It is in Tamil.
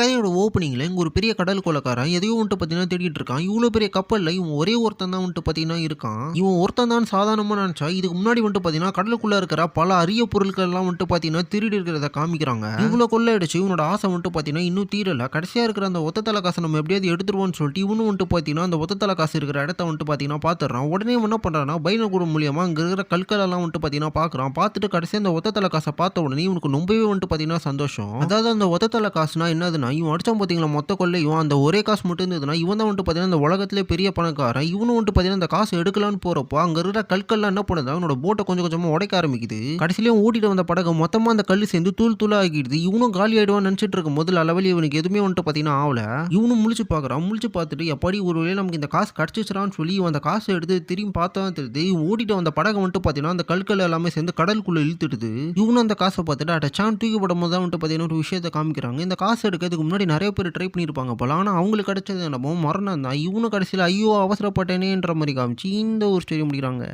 கதையோட ஓப்பனிங்ல இங்க ஒரு பெரிய கடல் கொள்ளக்காரன் எதையோ வந்துட்டு பார்த்தீங்கன்னா தேடிட்டு இருக்கான். இவ்வளோ பெரிய கப்பல்ல இவன் ஒரே ஒருத்தன் தான் வந்துட்டு பார்த்தீங்கன்னா இருக்கான். இவன் ஒருத்தன் தான் சாதாரணமா நினைச்சா, இதுக்கு முன்னாடி வந்துட்டு பார்த்தீங்கன்னா கடலுக்குள்ள இருக்கிற பல அரிய பொருட்கள் எல்லாம் வந்துட்டு பார்த்தீங்கன்னா திருடி இருக்கிறத காமிக்கிறாங்க. இவ்வளோ கொள்ளை அடிச்சு இவனோட ஆசை வந்துட்டு பார்த்தீங்கன்னா இன்னும் தீரல. கடைசியா இருக்கிற அந்த ஒத்த தலை காசை நம்ம எப்படியாவது எடுத்துருவோம்னு சொல்லிட்டு இவனும் வந்துட்டு பார்த்தீங்கன்னா அந்த ஒத்த தலை காசு இருக்கிற இடத்த வந்துட்டு பார்த்தீங்கன்னா பார்த்துடுறான். உடனே இவன் என்ன பண்றான்னா பைனகுலம் மூலியமா அங்க இருக்கிற கற்கள் எல்லாம் வந்துட்டு பார்த்தீங்கன்னா பார்க்குறான். பார்த்துட்டு கடைசியா அந்த ஒத்த தலை காசை பார்த்த உடனே இவனுக்கு ரொம்பவே வந்துட்டு பார்த்தீங்கன்னா சந்தோஷம். அதாவது அந்த ஒத்த தலை காசுனா என்னதுன்னா, இவன் அடிச்சான் பார்த்தீங்களா மொத்த கொள்ளையும் அந்த ஒரே காசு மட்டும் இருந்ததுன்னா, இவன் தான் வந்துட்டு பார்த்தீங்கன்னா இந்த உலகத்திலே பெரிய பணக்காரன். இவனும் வந்துட்டு பார்த்தீங்கன்னா இந்த காசு எடுக்கலான்னு போறப்போ அங்க இருக்கிற கற்கள்லாம் என்ன பண்ணுது, அவனோட போட்டை கொஞ்சம் கொஞ்சமா உடைக்க ஆரம்பிக்குது. கடைசியிலேயும் ஓட்டிட்டு வந்த படகு மொத்தமா அந்த கல்லு சேர்ந்து தூள் தூளா ஆகிடுது. இவனும் காலி ஆயிடுவான்னு நினைச்சிட்டு இருக்கும் போது அளவில் இவனுக்கு எதுவுமே வந்துட்டு பார்த்தீங்கன்னா ஆகல. இவனும் முழிச்சு பார்க்குறான். முழிச்சு பார்த்துட்டு எப்படி ஒரு வேளை நமக்கு இந்த காசு கிடைச்சிச்சுறான்னு சொல்லி இவன் அந்த காசை எடுத்து திரும்பி பார்த்தா தான் தெரியுது, இவன் ஓட்டிட்டு வந்த படகு வந்துட்டு பார்த்தீங்கன்னா அந்த கற்கள் எல்லாமே சேர்ந்து கடலுக்குள்ள இழுத்துடுது. இவனும் அந்த காசை பார்த்துட்டு அடச்சான் தூக்கி போடும் போது தான் வந்துட்டு பார்த்தீங்கன்னா ஒரு விஷயத்தை காமிக்கிறாங்க. இந்த காசு எடுக்கிறதுக்கு முன்னாடி நிறைய பேர் ட்ரை பண்ணியிருப்பாங்க போல. ஆனா அவங்களுக்கு கிடைச்சது என்னமோ மரணம் தான். இவனும் கடைசியில ஐயோ அவசரப்பட்டேனேன்ற மாதிரி காமிச்சு இந்த ஒரு ஸ்டோரி முடிக்கிறாங்க.